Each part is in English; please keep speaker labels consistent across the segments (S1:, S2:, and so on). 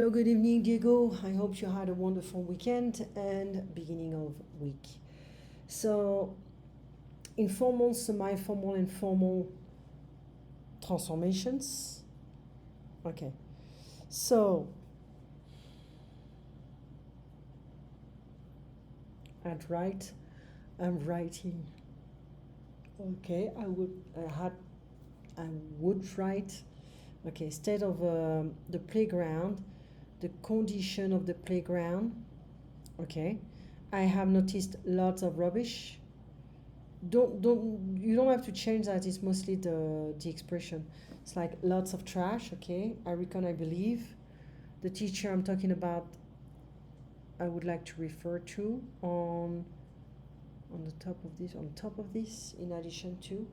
S1: Hello, good evening, Diego. I hope you had a wonderful weekend and beginning of week. So, informal, semi formal, and formal transformations. Okay, so I'd write, I'm writing. Okay, I would write. Okay, instead of the playground, the condition of the playground. Okay, I have noticed lots of rubbish. Don't you don't have to change that. It's mostly the expression. It's like lots of trash. Okay, I reckon, I believe the teacher I'm talking about, I would like to refer to on the top of this, on top of this, in addition to,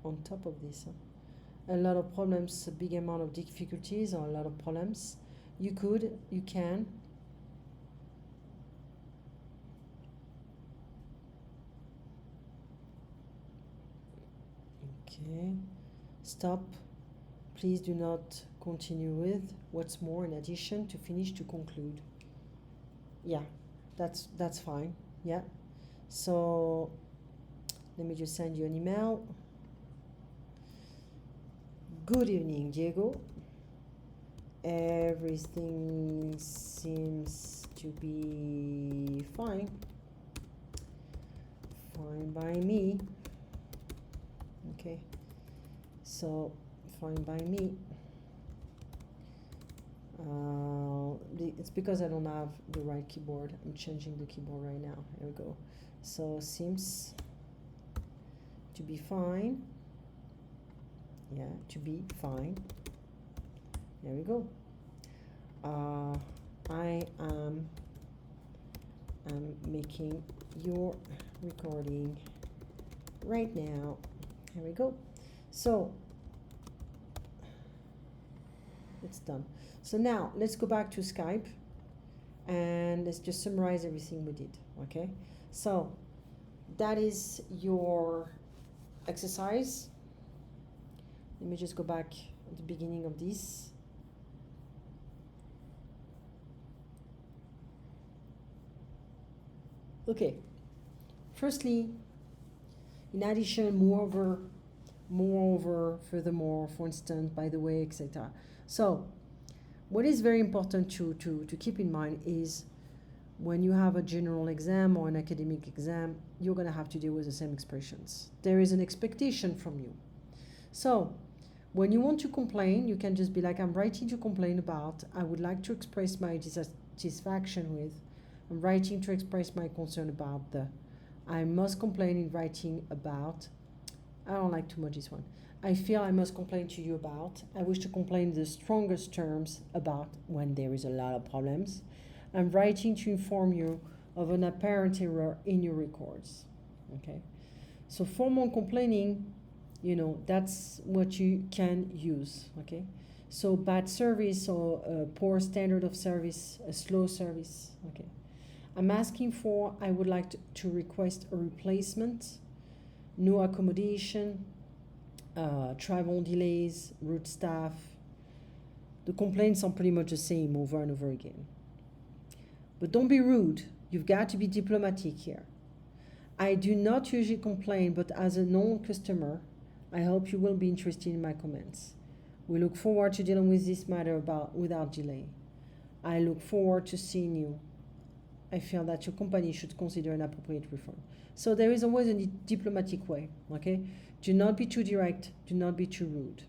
S1: on top of this, a lot of problems, a big amount of difficulties, or a lot of problems. You can. Okay, stop. Please do not continue with what's more, in addition to, finish, to conclude. Yeah, that's fine. Yeah. So let me just send you an email. Good evening, Diego. Everything seems to be fine. Fine by me. Okay. So fine by me. It's because I don't have the right keyboard. I'm changing the keyboard right now. Here we go. So seems to be fine. Yeah, to be fine. There we go. I am making your recording right now. Here we go. So it's done. So now let's go back to Skype and let's just summarize everything we did. Okay, so that is your exercise. Let me just go back at the beginning of this. Okay, firstly, in addition, moreover, furthermore, for instance, by the way, etc. So what is very important to keep in mind is when you have a general exam or an academic exam, you're going to have to deal with the same expressions. There is an expectation from you. So when you want to complain, you can just be like, I'm writing to complain about, I would like to express my dissatisfaction with, I'm writing to express my concern about the, I must complain in writing about, I don't like too much this one. I feel I must complain to you about, I wish to complain in the strongest terms about, when there is a lot of problems. I'm writing to inform you of an apparent error in your records. Okay, so formal complaining, that's what you can use. Okay, so bad service or poor standard of service, a slow service. Okay, I'm asking for, I would like to request a replacement, no accommodation, travel delays, rude staff. The complaints are pretty much the same over and over again. But don't be rude. You've got to be diplomatic here. I do not usually complain, but as a known customer, I hope you will be interested in my comments. We look forward to dealing with this matter without delay. I look forward to seeing you. I feel that your company should consider an appropriate reform. So there is always a diplomatic way, okay? Do not be too direct, do not be too rude.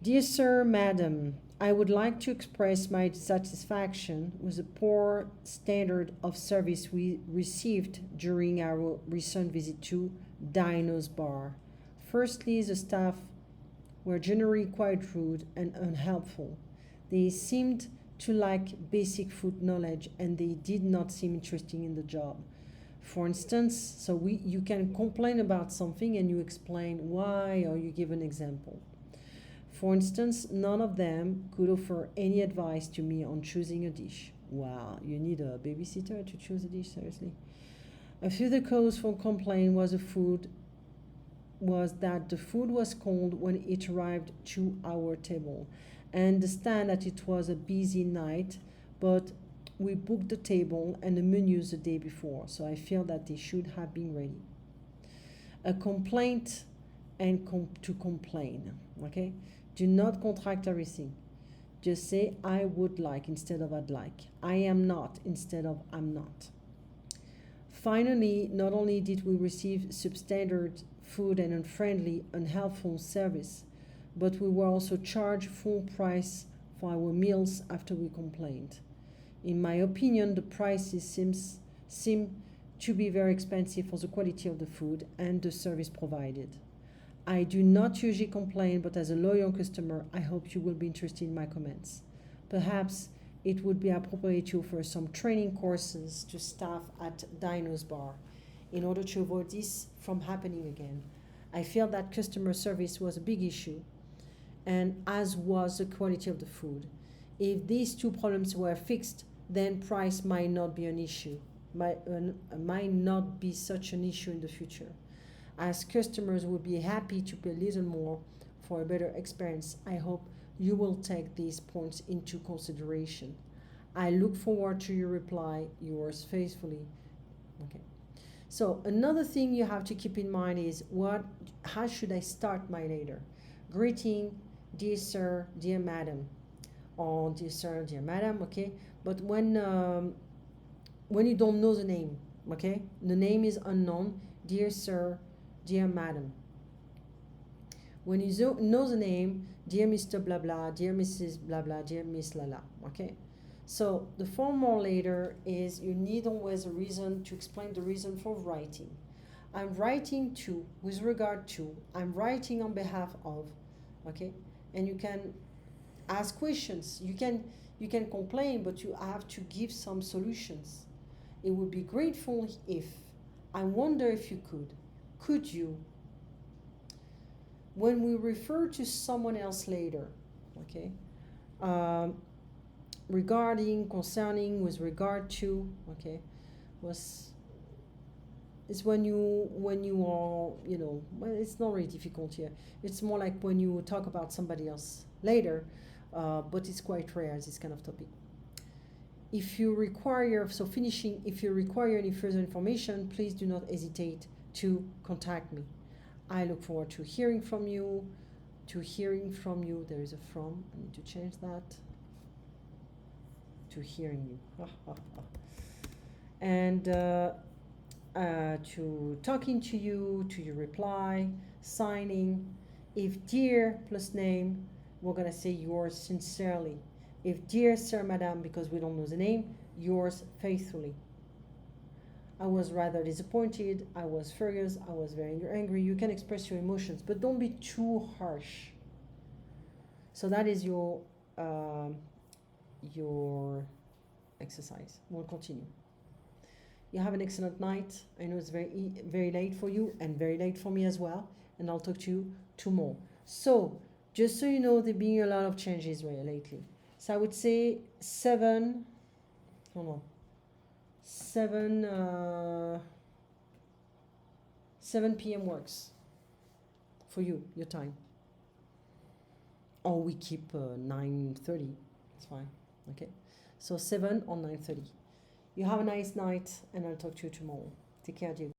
S1: Dear sir, madam, I would like to express my dissatisfaction with the poor standard of service we received during our recent visit to Dino's Bar. Firstly, the staff were generally quite rude and unhelpful. They seemed to lack basic food knowledge and they did not seem interested in the job. For instance, you can complain about something and you explain why, or you give an example. For instance, none of them could offer any advice to me on choosing a dish. Wow, you need a babysitter to choose a dish, seriously? A further cause for complaint was that the food was cold when it arrived to our table. I understand that it was a busy night, but we booked the table and the menus the day before, so I feel that they should have been ready. A complaint and to complain, okay? Do not contract everything. Just say I would like instead of I'd like. I am not instead of I'm not. Finally, not only did we receive substandard food and unfriendly, unhelpful service, but we were also charged full price for our meals after we complained. In my opinion, the prices seem to be very expensive for the quality of the food and the service provided. I do not usually complain, but as a loyal customer, I hope you will be interested in my comments. Perhaps it would be appropriate to offer some training courses to staff at Dino's Bar in order to avoid this from happening again. I feel that customer service was a big issue, and as was the quality of the food. If these two problems were fixed, then price might not be an issue, might not be such an issue in the future. As customers will be happy to pay a little more for a better experience, I hope you will take these points into consideration. I look forward to your reply. Yours faithfully. Okay. So another thing you have to keep in mind is how should I start my letter? Greeting, dear sir, dear madam, or dear sir, dear madam. Okay. But when you don't know the name, okay, the name is unknown. Dear sir, dear madam. When you know the name, dear Mr. blah blah, dear Mrs. blah blah, dear Miss Lala. Okay. So the formal letter is you need always a reason to explain the reason for writing. I'm writing to, with regard to, I'm writing on behalf of, okay? And you can ask questions. You can complain, but you have to give some solutions. It would be grateful if, I wonder if you could you, when we refer to someone else later, okay? Regarding, concerning, with regard to, okay, it's when you are, well, it's not really difficult here. It's more like when you talk about somebody else later, but it's quite rare, this kind of topic. If you require any further information, please do not hesitate to contact me. I look forward to hearing from you. There is a from, I need to change that. To hearing you. And to talking to you, to your reply, signing. If dear plus name, we're gonna say yours sincerely. If dear sir, madam, because we don't know the name, yours faithfully. I was rather disappointed, I was furious, I was very angry. You can express your emotions, but don't be too harsh. So that is your exercise. We'll continue. You have an excellent night. I know it's very late for you and very late for me as well, and I'll talk to you tomorrow. So just so you know, there being a lot of changes lately. So I would say 7 p.m. works for you, your time. Or we keep 9:30. It's fine. Okay. So 7 or 9:30. You have a nice night, and I'll talk to you tomorrow. Take care, dear.